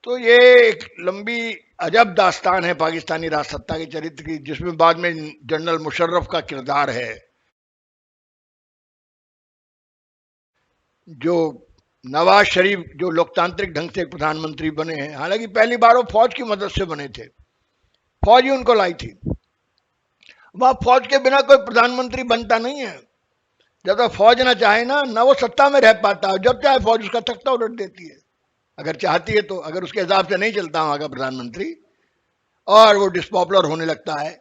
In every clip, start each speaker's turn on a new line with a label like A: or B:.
A: तो ये एक लंबी अजब दास्तान है पाकिस्तानी राजसत्ता के चरित्र की, जिसमें बाद में जनरल मुशर्रफ का किरदार है, जो नवाज शरीफ जो लोकतांत्रिक ढंग से प्रधानमंत्री बने हैं। हालांकि पहली बार वो फौज की मदद से बने थे, फौज ही उनको लाई थी। वहां फौज के बिना कोई प्रधानमंत्री बनता नहीं है। जब तक फौज ना चाहे ना वो सत्ता में रह पाता है। जब चाहे फौज उसका तख्ता उलट देती है, अगर चाहती है तो। अगर उसके हिसाब से नहीं चलता वहां का प्रधानमंत्री और वो डिसपॉपुलर होने लगता है।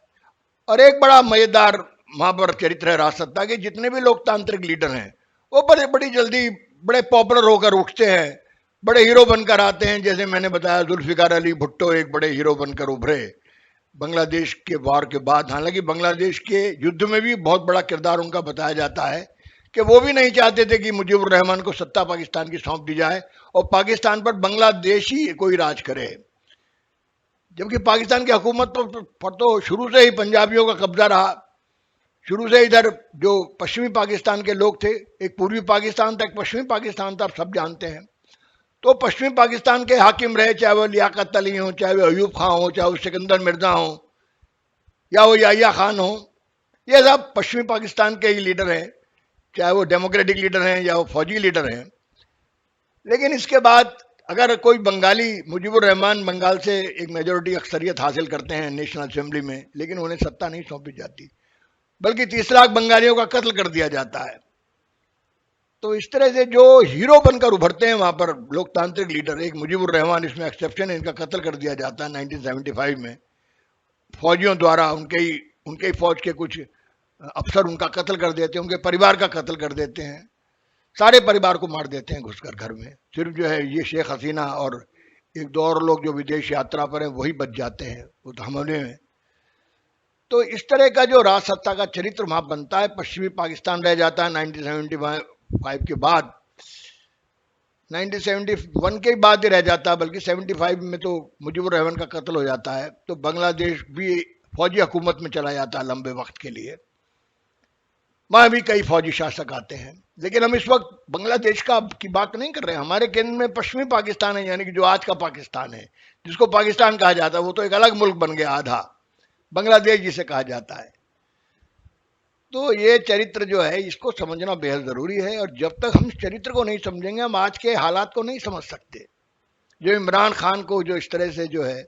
A: और एक बड़ा मजेदार वहां पर चरित्र है राजसत्ता के, जितने भी लोकतांत्रिक लीडर हैं वो बड़ी जल्दी बड़े पॉपुलर होकर उठते हैं, बड़े हीरो बनकर आते हैं। जैसे मैंने बताया, जुल्फिकार अली भुट्टो एक बड़े हीरो बनकर उभरे बांग्लादेश के वार के बाद। हालांकि बांग्लादेश के युद्ध में भी बहुत बड़ा किरदार उनका बताया जाता है कि वो भी नहीं चाहते थे कि मुजीबुर रहमान को सत्ता पाकिस्तान की सौंप दी जाए और पाकिस्तान पर बांग्लादेश ही कोई राज करे। जबकि पाकिस्तान की हुकूमत पर तो शुरू से ही पंजाबियों का कब्जा रहा। शुरू से इधर जो पश्चिमी पाकिस्तान के लोग थे, एक पूर्वी पाकिस्तान था, एक पश्चिमी पाकिस्तान था, आप सब जानते हैं। तो पश्चिमी पाकिस्तान के हाकिम रहे, चाहे वो लियाकत अली हो, चाहे वो अयूब खां हो, चाहे वो सिकंदर मिर्जा हो, या वो याहिया खान हो, ये सब पश्चिमी पाकिस्तान के ही लीडर हैं, चाहे वो डेमोक्रेटिक लीडर हैं या वो फौजी लीडर हैं। लेकिन इसके बाद अगर कोई बंगाली, मुजीबुर रहमान बंगाल से एक मेजोरिटी अक्सरियत हासिल करते हैं नेशनल असेंबली में, लेकिन उन्हें सत्ता नहीं सौंपी जाती, बल्कि 30 लाख बंगालियों का कत्ल कर दिया जाता है। तो इस तरह से जो हीरो बनकर उभरते हैं वहां पर लोकतांत्रिक लीडर, एक मुजीबुर रहमान इसमें एक्सेप्शन है, इनका कत्ल कर दिया जाता है 1975 में फौजियों द्वारा। उनके ही फौज के कुछ अफसर उनका कत्ल कर देते हैं, उनके परिवार का कत्ल कर देते हैं, सारे परिवार को मार देते हैं घुसकर घर में। सिर्फ जो है ये शेख हसीना और एक दो और लोग जो विदेश यात्रा पर हैं वही बच जाते हैं उस हमले में। तो इस तरह का जो राज सत्ता का चरित्र वहां बनता है। पश्चिमी पाकिस्तान रह जाता है 1975 के बाद, 1971 के बाद ही रह जाता है, बल्कि 75 में तो मुजीबुर रहमान का कत्ल हो जाता है। तो बांग्लादेश भी फौजी हुकूमत में चला जाता है लंबे वक्त के लिए। वहां भी कई फौजी शासक आते हैं। लेकिन हम इस वक्त बांग्लादेश की बात नहीं कर रहे हैं। हमारे केंद्र में पश्चिमी पाकिस्तान है, यानी कि जो आज का पाकिस्तान है, जिसको पाकिस्तान कहा जाता है, वो तो एक अलग मुल्क बन गया आधा, बांग्लादेश जिसे कहा जाता है। तो ये चरित्र जो है इसको समझना बेहद जरूरी है, और जब तक हम चरित्र को नहीं समझेंगे हम आज के हालात को नहीं समझ सकते। जो इमरान खान को जो इस तरह से जो है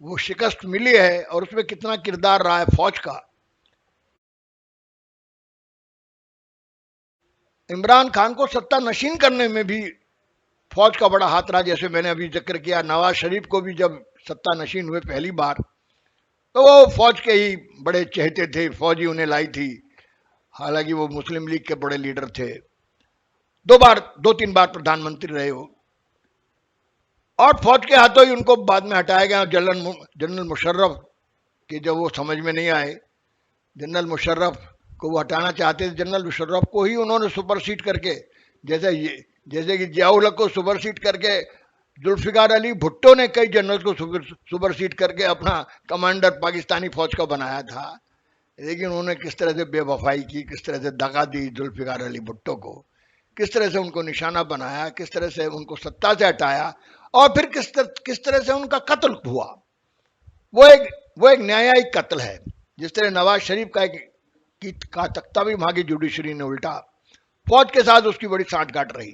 A: वो शिकस्त मिली है, और उसमें कितना किरदार रहा है फौज का। इमरान खान को सत्ता नशीन करने में भी फौज का बड़ा हाथ रहा। जैसे मैंने अभी जिक्र किया, नवाज शरीफ को भी जब सत्ता नशीन हुए पहली बार, तो वो फौज के ही बड़े चहेते थे, फौज ही उन्हें लाई थी। हालांकि वो मुस्लिम लीग के बड़े लीडर थे, दो तीन बार प्रधानमंत्री रहे हो, और फौज के हाथों ही उनको बाद में हटाया गया। जनरल मुशर्रफ के जब वो समझ में नहीं आए, जनरल मुशर्रफ को वो हटाना चाहते थे, जनरल मुशर्रफ को ही उन्होंने सुपरसीड करके, जैसे कि जियाउल हक को सुपरसीड करके जुल्फिकार अली भुट्टो ने कई जनरल को सुपरसीड करके अपना कमांडर पाकिस्तानी फौज का बनाया था। लेकिन उन्होंने किस तरह से बेवफाई की, किस तरह से दगा दी जुल्फिकार अली भुट्टो को, किस तरह से उनको निशाना बनाया, किस तरह से उनको सत्ता से हटाया, और फिर किस तरह से उनका कत्ल हुआ। वो एक न्यायिक कत्ल है। जिस तरह नवाज शरीफ का तख्ता भी वहां की जुडिशरी ने उल्टा, फौज के साथ उसकी बड़ी साठगांठ रही।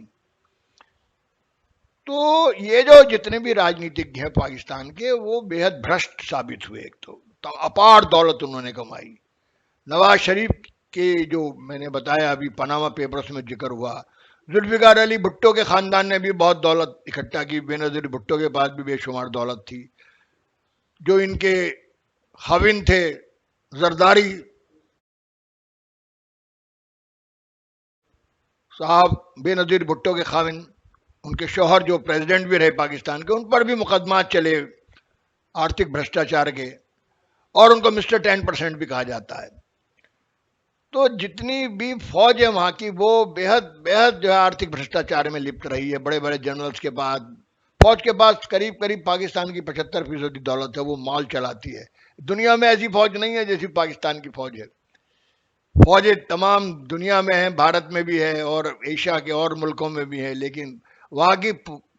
A: तो ये जो जितने भी राजनीतिज्ञ हैं पाकिस्तान के, वो बेहद भ्रष्ट साबित हुए। एक तो अपार दौलत उन्होंने कमाई। नवाज शरीफ के जो मैंने बताया अभी पनामा पेपर्स में जिक्र हुआ, जुल्फिकार अली भुट्टो के खानदान ने भी बहुत दौलत इकट्ठा की। बेनजीर भुट्टो के पास भी बेशुमार दौलत थी। जो इनके खाविन थे जरदारी साहब, बेनजीर भुट्टो के खाविन, उनके शौहर जो प्रेसिडेंट भी रहे पाकिस्तान के, उन पर भी मुकदमा चले आर्थिक भ्रष्टाचार के, और उनको मिस्टर 10% भी कहा जाता है। तो जितनी भी फौज है वहां की, वो बेहद बेहद जो है आर्थिक भ्रष्टाचार में लिप्त रही है। बड़े बड़े जनरल्स के बाद फौज के पास करीब करीब पाकिस्तान की 75% दौलत है, वो माल चलाती है। दुनिया में ऐसी फौज नहीं है जैसी पाकिस्तान की फौज है। फौजें तमाम दुनिया में हैं, भारत में भी है और एशिया के और मुल्कों में भी है, लेकिन वहां की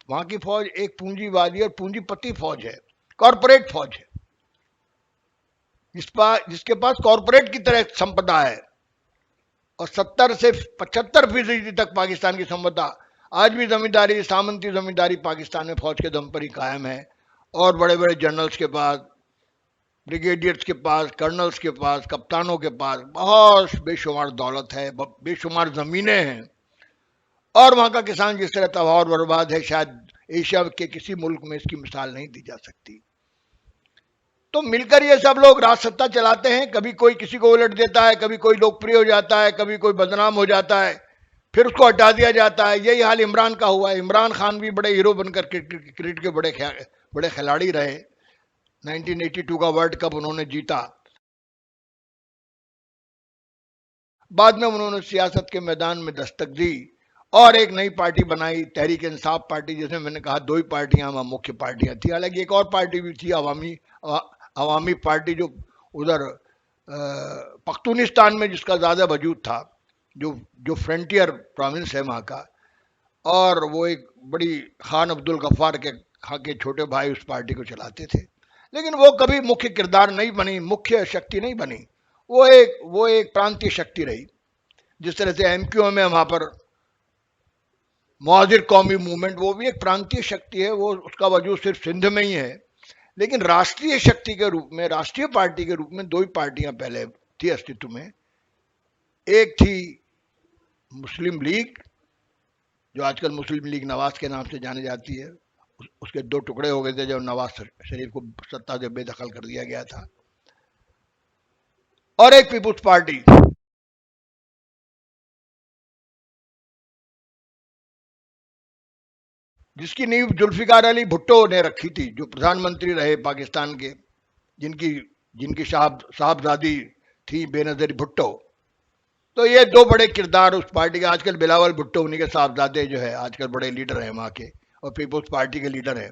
A: वहां की फौज एक पूंजीवादी और पूंजीपति फौज है, कॉरपोरेट फौज है, जिसके पास कॉरपोरेट की तरह संपदा है। और 70 से 75% तक पाकिस्तान की संपदा आज भी जमींदारी, सामंती जमींदारी पाकिस्तान में फौज के दम पर ही कायम है। और बड़े बड़े जनरल्स के पास, ब्रिगेडियर्स के पास, कर्नल्स के पास, कप्तानों के पास बहुत बेशुमार दौलत है, बेशुमार जमीनें हैं। और वहां का किसान जिस तरह तबाह और बर्बाद है, शायद एशिया के किसी मुल्क में इसकी मिसाल नहीं दी जा सकती। तो मिलकर ये सब लोग राज सत्ता चलाते हैं, कभी कोई किसी को उलट देता है, कभी कोई लोकप्रिय हो जाता है, कभी कोई बदनाम हो जाता है, फिर उसको हटा दिया जाता है। यही हाल इमरान का हुआ है। इमरान खान भी बड़े हीरो बनकर क्रिकेट के बड़े खिलाड़ी रहे। 1982 का वर्ल्ड कप उन्होंने जीता। बाद में उन्होंने सियासत के मैदान में दस्तक दी और एक नई पार्टी बनाई, तहरीक इंसाफ पार्टी। जैसे मैंने कहा, दो ही पार्टियां वहां मुख्य पार्टियां थी। हालांकि एक और पार्टी भी थी, अवामी पार्टी, जो उधर पख्तूनिस्तान में जिसका ज्यादा वजूद था, जो जो फ्रंटियर प्रोविंस है वहां का। और वो एक बड़ी खान अब्दुल गफ्फार के छोटे भाई उस पार्टी को चलाते थे। लेकिन वो कभी मुख्य किरदार नहीं बनी, मुख्य शक्ति नहीं बनी। वो एक प्रांतीय शक्ति रही। जिस तरह से एमक्यूएम है वहां पर, मुआजिर कौमी मूवमेंट, वो भी एक प्रांतीय शक्ति है, वो उसका वजूद सिर्फ सिंध में ही है। लेकिन राष्ट्रीय शक्ति के रूप में, राष्ट्रीय पार्टी के रूप में दो ही पार्टियां पहले थी अस्तित्व में। एक थी मुस्लिम लीग, जो आजकल मुस्लिम लीग नवाज के नाम से जानी जाती है। उसके दो टुकड़े हो गए थे जब नवाज शरीफ को सत्ता से बेदखल कर दिया गया था। और एक पीपुल्स पार्टी, जिसकी नींव जुल्फिकार अली भुट्टो ने रखी थी, जो प्रधानमंत्री रहे पाकिस्तान के, जिनकी जिनकी साहबजादी थी बेनजीर भुट्टो। तो ये दो बड़े किरदार उस पार्टी के। आजकल बिलावल भुट्टो उन्हीं के साहबजादे जो है आजकल बड़े लीडर हैं वहाँ के, और पीपुल्स पार्टी के लीडर हैं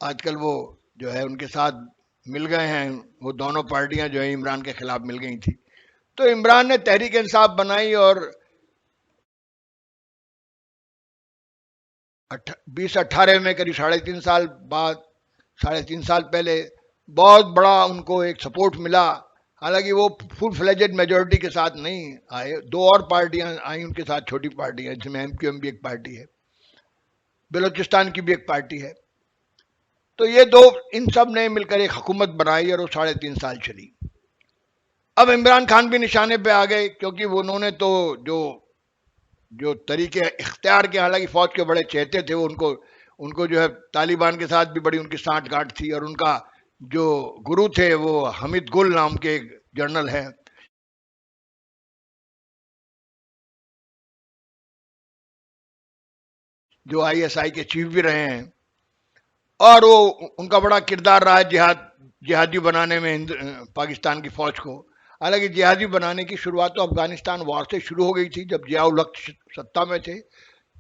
A: आजकल। वो जो है उनके साथ मिल गए हैं। वो दोनों पार्टियां जो है इमरान के खिलाफ मिल गई थी। तो इमरान ने तहरीक इंसाफ बनाई और 2018 में, करीब 3.5 साल बाद, 3.5 साल पहले, बहुत बड़ा उनको एक सपोर्ट मिला। हालांकि वो फुल फ्लेजेड मेजोरिटी के साथ नहीं आए, दो और पार्टियां आई उनके साथ, छोटी पार्टियां, जिसमें एमक्यूएम भी एक पार्टी है, बलूचिस्तान की भी एक पार्टी है। तो ये दो, इन सब ने मिलकर एक हुकूमत बनाई और वो 3.5 साल चली। अब इमरान खान भी निशाने पे आ गए, क्योंकि उन्होंने तो जो तरीके इख्तियार के, हालांकि फौज के बड़े चहेते थे वो, उनको जो है तालिबान के साथ भी बड़ी उनकी साठगांठ थी। और उनका जो गुरु थे वो हमीद गुल नाम के एक जनरल हैं, जो आईएसआई के चीफ भी रहे हैं। और वो उनका बड़ा किरदार रहा है जिहादी बनाने में पाकिस्तान की फौज को। हालांकि जिहादी बनाने की शुरुआत तो अफगानिस्तान वॉर से शुरू हो गई थी, जब जियाउल हक सत्ता में थे,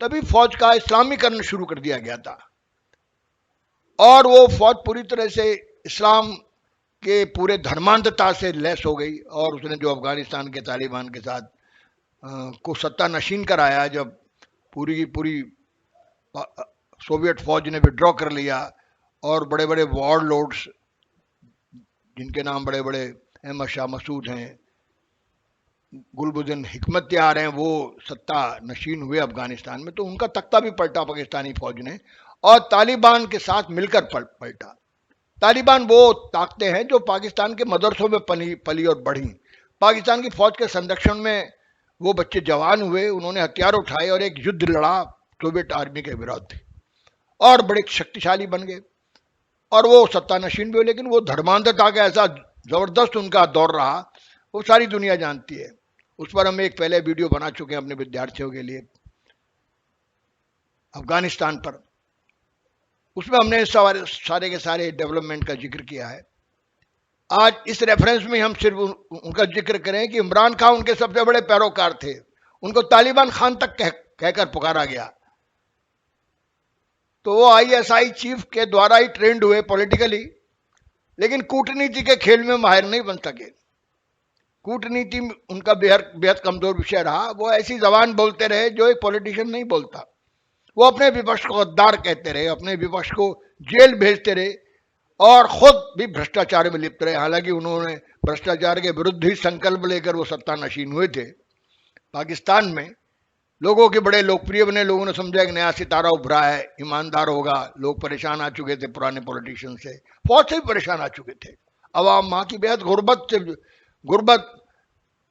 A: तभी फौज का इस्लामीकरण शुरू कर दिया गया था। और वो फौज पूरी तरह से इस्लाम के पूरे धर्मांधता से लैस हो गई। और उसने जो अफगानिस्तान के तालिबान के साथ को सत्ता नशीन कराया, जब पूरी की पूरी सोवियत फौज ने विड्रॉ कर लिया, और बड़े बड़े वॉर लॉर्ड्स, जिनके नाम बड़े बड़े अहमद शाह मसूद हैं, गुलबुद्दीन हिकमतयार हैं, वो सत्ता नशीन हुए अफगानिस्तान में। तो उनका तख्ता भी पलटा पाकिस्तानी फौज ने, और तालिबान के साथ मिलकर पलटा। तालिबान वो ताकतें हैं जो पाकिस्तान के मदरसों में पली और बढ़ी। पाकिस्तान की फौज के संरक्षण में वो बच्चे जवान हुए, उन्होंने हथियार उठाए और एक युद्ध लड़ा सोवियत आर्मी के विरुद्ध, और बड़े शक्तिशाली बन गए। और वो सत्ता नशीन भी हुए। लेकिन वो धर्मांधता का ऐसा जबरदस्त उनका दौर रहा, वो सारी दुनिया जानती है। उस पर हम एक पहले वीडियो बना चुके हैं अपने विद्यार्थियों के लिए, अफगानिस्तान पर। उसमें हमने सारे के सारे डेवलपमेंट का जिक्र किया है। आज इस रेफरेंस में हम सिर्फ उनका जिक्र करें कि इमरान खान उनके सबसे बड़े पैरोकार थे। उनको तालिबान खान तक कहकर पुकारा गया। तो वो आईएसआई चीफ के द्वारा ही ट्रेंड हुए पॉलिटिकली, लेकिन कूटनीति के खेल में माहिर नहीं बन सके। कूटनीति उनका बेहद कमजोर विषय रहा। वो ऐसी जबान बोलते रहे जो एक पॉलिटिशियन नहीं बोलता। वो अपने विपक्ष को गद्दार कहते रहे, अपने विपक्ष को जेल भेजते रहे और खुद भी भ्रष्टाचार में लिप्त रहे। हालांकि उन्होंने भ्रष्टाचार के विरुद्ध ही संकल्प लेकर वो सत्ता नशीन हुए थे। पाकिस्तान में लोगों के बड़े लोकप्रिय बने, लोगों ने समझा कि नया सितारा उभरा है, ईमानदार होगा। लोग परेशान आ चुके थे पुराने पॉलिटिशियन से, फौज से भी परेशान आ चुके थे। अवाम माँ की बेहद गुर्बत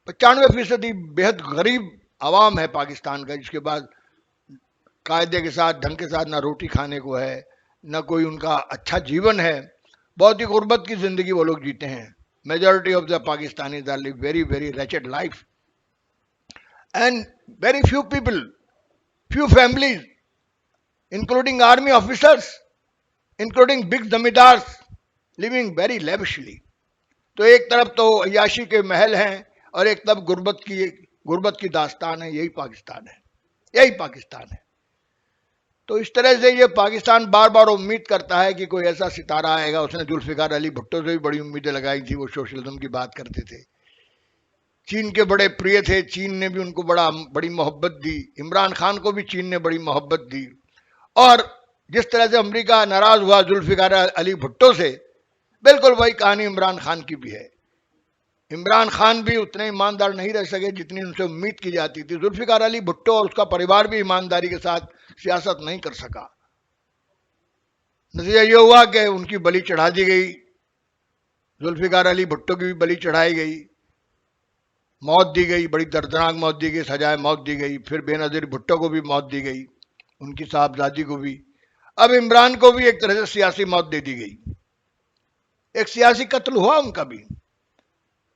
A: 95% बेहद गरीब अवाम है पाकिस्तान का, जिसके बाद कायदे के साथ, ढंग के साथ ना रोटी खाने को है, ना कोई उनका अच्छा जीवन है। बहुत ही गुर्बत की जिंदगी वो लोग जीते हैं। Majority of the Pakistanis are live very very wretched life and very few people, few families, including army officers, including big zamindars, living very lavishly. तो एक तरफ तो अय्याशी के महल हैं और एक तरफ गुर्बत की दास्तान है। यही पाकिस्तान है, यही पाकिस्तान है। तो इस तरह से ये पाकिस्तान बार बार उम्मीद करता है कि कोई ऐसा सितारा आएगा। उसने जुल्फिकार अली भुट्टो से भी बड़ी उम्मीदें लगाई थी। वो सोशलिज्म की बात करते थे, चीन के बड़े प्रिय थे, चीन ने भी उनको बड़ी मोहब्बत दी। इमरान खान को भी चीन ने बड़ी मोहब्बत दी। और जिस तरह से अमेरिका नाराज हुआ जुल्फिकार अली भुट्टो से, बिल्कुल वही कहानी इमरान खान की भी है। इमरान खान भी उतने ईमानदार नहीं रह सके जितनी उनसे उम्मीद की जाती थी। जुल्फिकार अली भुट्टो और उसका परिवार भी ईमानदारी के साथ सियासत नहीं कर सका। नतीजा ये हुआ कि उनकी बलि चढ़ा दी गई, जुल्फिकार अली भुट्टो की भी बलि चढ़ाई गई, मौत दी गई, बड़ी दर्दनाक मौत दी गई, सजाए मौत दी गई। फिर बेनजीर भुट्टो को भी मौत दी गई, उनकी साहबजादी को भी। अब इमरान को भी एक तरह से सियासी मौत दे दी गई, एक सियासी कत्ल हुआ उनका भी।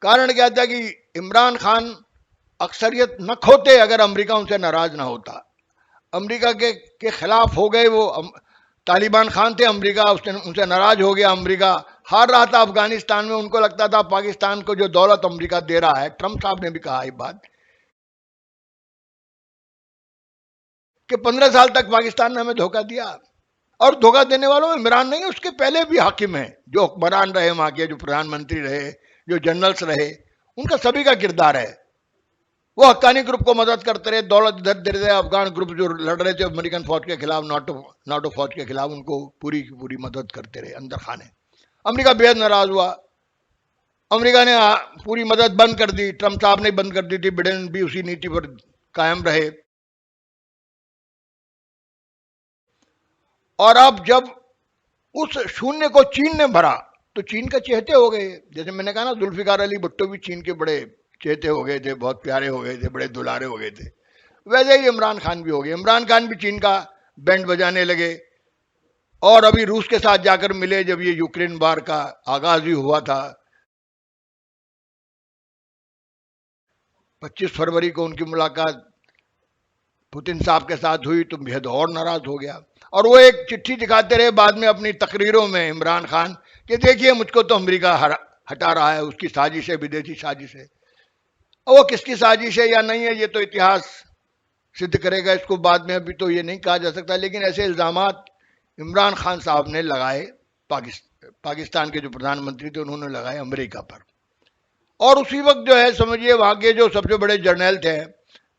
A: कारण क्या था कि इमरान खान अक्सरियत न खोते अगर अमेरिका उनसे नाराज ना होता। अमेरिका के खिलाफ हो गए वो। तालिबान खान थे, अमेरिका उनसे नाराज हो गया। अमेरिका हार रहा था अफगानिस्तान में, उनको लगता था पाकिस्तान को जो दौलत अमेरिका दे रहा है, ट्रंप साहब ने भी कहा ये बात कि 15 साल तक पाकिस्तान ने हमें धोखा दिया। और धोखा देने वालों में इमरान नहीं, उसके पहले भी हाकिम हैं, जो हुक्मरान रहे वहां के, जो प्रधानमंत्री रहे, जो जनरल्स रहे, उनका सभी का किरदार है। वो हक्कानी ग्रुप को मदद करते रहे, दौलत इधर दे रहे। अफगान ग्रुप जो लड़ रहे थे अमेरिकन फौज के खिलाफ, नाटो फौज के खिलाफ, उनको पूरी की पूरी मदद करते रहे अंदर खाने। अमेरिका बेहद नाराज हुआ। अमेरिका ने पूरी मदद बंद कर दी, ट्रंप साहब ने बंद कर दी थी, बिडेन भी उसी नीति पर कायम रहे। और अब जब उस शून्य को चीन ने भरा तो चीन के चहेते हो गए। जैसे मैंने कहा ना, जुल्फिकार अली भुट्टो भी चीन के बड़े चहेते हो गए थे, बहुत प्यारे हो गए थे, बड़े दुलारे हो गए थे। वैसे ही इमरान खान भी हो गए। इमरान खान भी चीन का बैंड बजाने लगे। और अभी रूस के साथ जाकर मिले जब ये यूक्रेन वार का आगाज ही हुआ था। 25 फरवरी को उनकी मुलाकात पुतिन साहब के साथ हुई तो बेहद और नाराज हो गया। और वो एक चिट्ठी दिखाते रहे बाद में अपनी तकरीरों में इमरान खान कि देखिए मुझको तो अमेरिका हटा रहा है, उसकी साजिश है, विदेशी साजिश है। और वो किसकी साजिश है या नहीं है ये तो इतिहास सिद्ध करेगा। इसको बाद में अभी तो ये नहीं कहा जा सकता। लेकिन ऐसे इल्जामात इमरान खान साहब ने लगाए, पाकिस्तान के जो प्रधानमंत्री थे उन्होंने लगाए अमेरिका पर। और उसी वक्त जो है समझिए वहां के जो सबसे बड़े जर्नल थे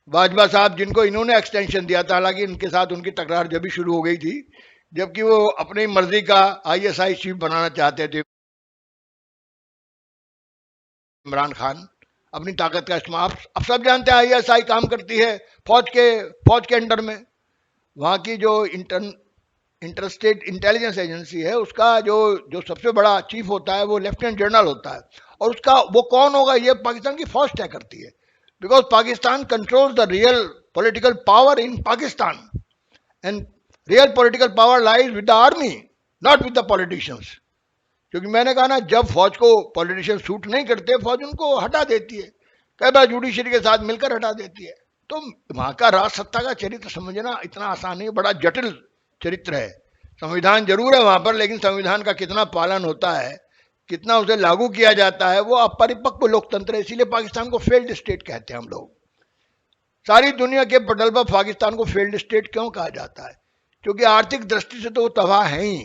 A: वाजवा साहब, जिनको इन्होंने एक्सटेंशन दिया था, हालांकि इनके साथ उनकी तकरार जब भी शुरू हो गई थी जबकि वो अपनी मर्जी का ISI चीफ बनाना चाहते थे। इमरान खान अपनी ताकत का इस्तेमाल, अब सब जानते हैं ISI काम करती है फौज के अंडर में। वहाँ की जो इंटरस्टेट इंटेलिजेंस एजेंसी है उसका जो सबसे बड़ा चीफ होता है वो लेफ्टिनेंट जनरल होता है। और उसका वो कौन होगा ये पाकिस्तान की फौज तय करती है। Because Pakistan controls the real political power in Pakistan and real political power lies with the army, not with the politicians. क्योंकि मैंने कहा ना, जब फौज को पॉलिटिशियन सूट नहीं करते फौज उनको हटा देती है, कई बार जुडिशरी के साथ मिलकर हटा देती है। तो वहां का राज सत्ता का चरित्र समझना इतना आसान नहीं, बड़ा जटिल चरित्र है। संविधान जरूर है वहां पर, लेकिन संविधान का कितना पालन होता है, कितना उसे लागू किया जाता है, वो अपरिपक्व लोकतंत्र है। इसीलिए पाकिस्तान को फेल्ड स्टेट कहते हैं हम लोग। सारी दुनिया के पटल पर पाकिस्तान को फेल्ड स्टेट क्यों कहा जाता है? क्योंकि आर्थिक दृष्टि से तो वो तबाह है ही,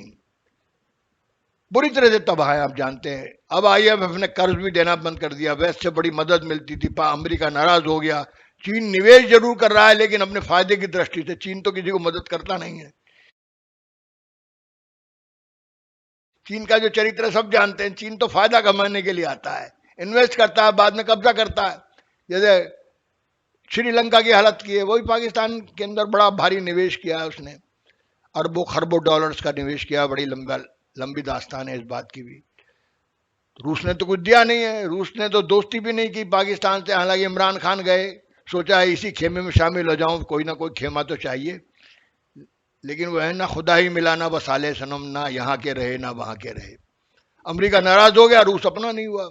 A: बुरी तरह से तबाह है। आप जानते हैं अब IMF ने कर्ज भी देना बंद कर दिया, वेस्ट से बड़ी मदद मिलती थी, अमेरिका नाराज हो गया, चीन निवेश जरूर कर रहा है लेकिन अपने फायदे की दृष्टि से। चीन तो किसी को मदद करता नहीं है। चीन का जो चरित्र है सब जानते हैं। चीन तो फायदा कमाने के लिए आता है, इन्वेस्ट करता है, बाद में कब्जा करता है। जैसे श्रीलंका की हालत की है, वही पाकिस्तान के अंदर बड़ा भारी निवेश किया है उसने, अरबों खरबों डॉलर्स का निवेश किया। बड़ी लंबी दास्तान है इस बात की भी। रूस ने तो कुछ दिया नहीं है, रूस ने तो दोस्ती भी नहीं की पाकिस्तान से। हालांकि इमरान खान गए, सोचा है इसी खेमे में शामिल हो जाऊं, कोई ना कोई खेमा तो चाहिए, लेकिन वह है ना खुदा ही मिला ना बसाले सनम, ना यहाँ के रहे ना वहां के रहे। अमेरिका नाराज हो गया, रूस अपना नहीं हुआ।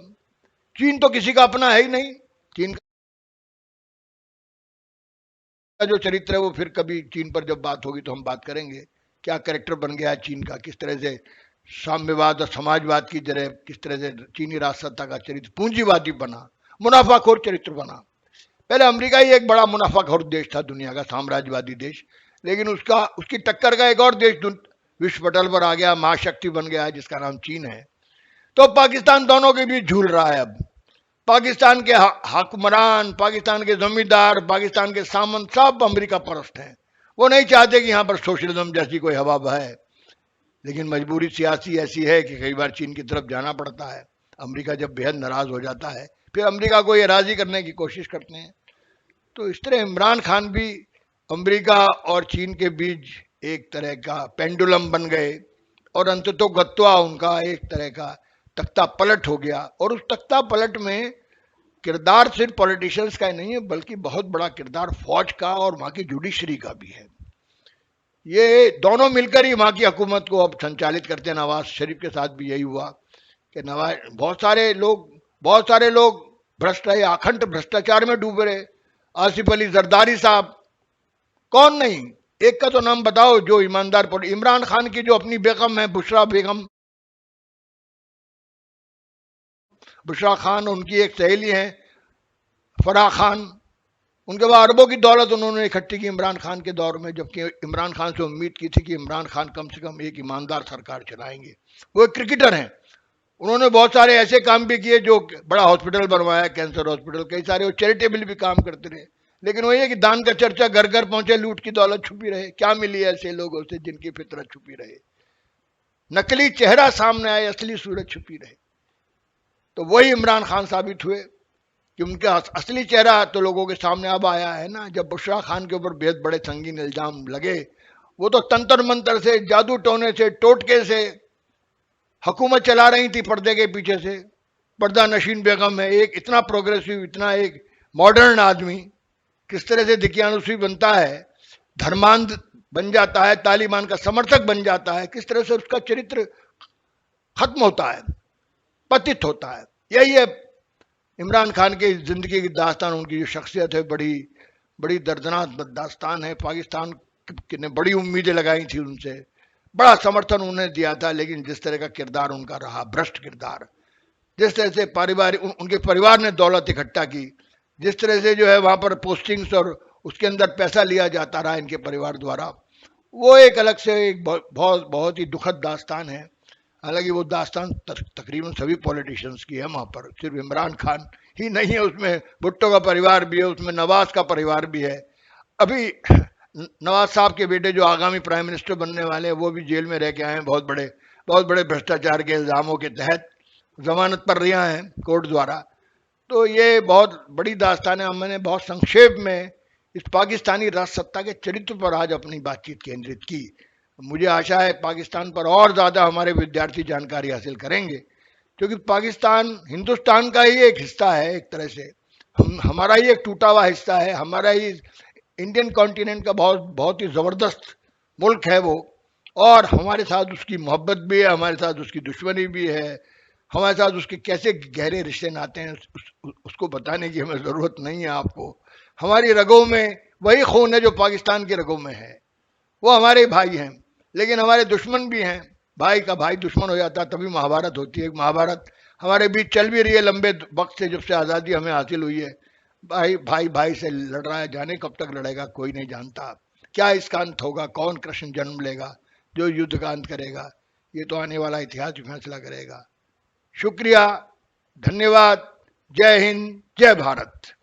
A: चीन तो किसी का अपना है ही नहीं। चीन का जो चरित्र है वो फिर कभी चीन पर जब बात होगी तो हम बात करेंगे, क्या कैरेक्टर बन गया है चीन का, किस तरह से साम्यवाद और समाजवाद की जगह किस तरह से चीनी राजसत्ता का चरित्र पूंजीवादी बना, मुनाफाखोर चरित्र बना। पहले अमेरिका ही एक बड़ा मुनाफाखोर देश था, दुनिया का साम्राज्यवादी देश, लेकिन उसकी टक्कर का एक और देश विश्व पटल पर आ गया, महाशक्ति बन गया है जिसका नाम चीन है। तो पाकिस्तान दोनों के बीच झूल रहा है अब। पाकिस्तान के हुक्मरान, पाकिस्तान के जमींदार, पाकिस्तान के सामंत सब अमेरिका परस्त हैं। वो नहीं चाहते कि यहां पर सोशलिज्म जैसी कोई हवा बहे, लेकिन मजबूरी सियासी ऐसी है कि कई बार चीन की तरफ जाना पड़ता है। अमेरिका जब बेहद नाराज हो जाता है फिर अमेरिका को ये राजी करने की कोशिश करते हैं। तो इस तरह इमरान खान भी अमेरिका और चीन के बीच एक तरह का पेंडुलम बन गए और अंततोगत्वा उनका एक तरह का तख्ता पलट हो गया। और उस तख्ता पलट में किरदार सिर्फ पॉलिटिशियंस का ही नहीं है, बल्कि बहुत बड़ा किरदार फौज का और वहां की जुडिशरी का भी है। ये दोनों मिलकर ही वहां की हुकूमत को अब संचालित करते हैं। नवाज शरीफ के साथ भी यही हुआ कि बहुत सारे लोग भ्रष्ट रहे, अखंड भ्रष्टाचार में डूबे रहे। आसिफ अली जरदारी साहब, कौन नहीं, एक का तो नाम बताओ जो ईमानदार पर। इमरान खान की जो अपनी बेगम है बुशरा खान, उनकी एक सहेली है फराह खान, उनके बाद अरबों की दौलत उन्होंने इकट्ठी की इमरान खान के दौर में, जबकि इमरान खान से उम्मीद की थी कि इमरान खान कम से कम एक ईमानदार सरकार चलाएंगे। वो एक क्रिकेटर हैं, उन्होंने बहुत सारे ऐसे काम भी किए, जो बड़ा हॉस्पिटल बनवाया, कैंसर हॉस्पिटल, कई सारे वो चैरिटेबल भी काम करते रहे। लेकिन वही है कि दान का चर्चा घर घर पहुंचे, लूट की दौलत छुपी रहे। क्या मिली ऐसे लोगों से जिनकी फितरत छुपी रहे, नकली चेहरा सामने आए, असली सूरत छुपी रहे। तो वही इमरान खान साबित हुए कि उनका असली चेहरा तो लोगों के सामने अब आया है ना। जब बुशरा खान के ऊपर बेहद बड़े संगीन इल्जाम लगे, वो तो तंत्र मंत्र से, जादू टोने से, टोटके से हुकूमत चला रही थी पर्दे के पीछे से। पर्दा नशीन बेगम है, एक इतना प्रोग्रेसिव, इतना एक मॉडर्न आदमी, किस तरह से दिकियानुसी बनता है, धर्मांध बन जाता है, तालिबान का समर्थक बन जाता है, किस तरह से उसका चरित्र खत्म होता है, पतित होता है। यही है इमरान खान की जिंदगी की दास्तान। उनकी जो शख्सियत है बड़ी बड़ी दर्दनाक दास्तान है। पाकिस्तान ने बड़ी उम्मीदें लगाई थी उनसे, बड़ा समर्थन उन्हें दिया था, लेकिन जिस तरह का किरदार उनका रहा, भ्रष्ट किरदार, जिस तरह से उनके परिवार ने दौलत इकट्ठा की, जिस तरह से जो है वहां पर पोस्टिंग्स और उसके अंदर पैसा लिया जाता रहा इनके परिवार द्वारा, वो एक अलग से एक बहुत ही दुखद दास्तान है। हालांकि वो दास्तान तकरीबन सभी पॉलिटिशियंस की है वहां पर, सिर्फ इमरान खान ही नहीं है उसमें, भुट्टो का परिवार भी है उसमें, नवाज का परिवार भी है। अभी नवाज साहब के बेटे जो आगामी प्राइम मिनिस्टर बनने वाले हैं वो भी जेल में रह के आए हैं बहुत बड़े भ्रष्टाचार के इल्जामों के तहत, जमानत पर रिहा हैं कोर्ट द्वारा। तो ये बहुत बड़ी दास्तान है। मैंने बहुत संक्षेप में इस पाकिस्तानी राजसत्ता के चरित्र पर आज अपनी बातचीत केंद्रित की। मुझे आशा है पाकिस्तान पर और ज़्यादा हमारे विद्यार्थी जानकारी हासिल करेंगे, क्योंकि पाकिस्तान हिंदुस्तान का ही एक हिस्सा है, एक तरह से हमारा ही एक टूटा हुआ हिस्सा है, हमारा ही इंडियन कॉन्टिनेंट का बहुत ही ज़बरदस्त मुल्क है वो। और हमारे साथ उसकी मोहब्बत भी है, हमारे साथ उसकी दुश्मनी भी है, हमारे साथ उसके कैसे गहरे रिश्ते नाते हैं उसको बताने की हमें ज़रूरत नहीं है आपको। हमारी रगों में वही खून है जो पाकिस्तान की रगों में है, वो हमारे भाई हैं, लेकिन हमारे दुश्मन भी हैं। भाई का भाई दुश्मन हो जाता तभी महाभारत होती है। महाभारत हमारे बीच चल भी रही है लंबे वक्त से, जब से आज़ादी हमें हासिल हुई है। भाई से लड़ रहा है, जाने कब तक लड़ेगा कोई नहीं जानता। क्या इसका अंत होगा, कौन कृष्ण जन्म लेगा जो युद्ध का अंत करेगा, ये तो आने वाला इतिहास ही फैसला करेगा। शुक्रिया, धन्यवाद, जय हिंद, जय भारत।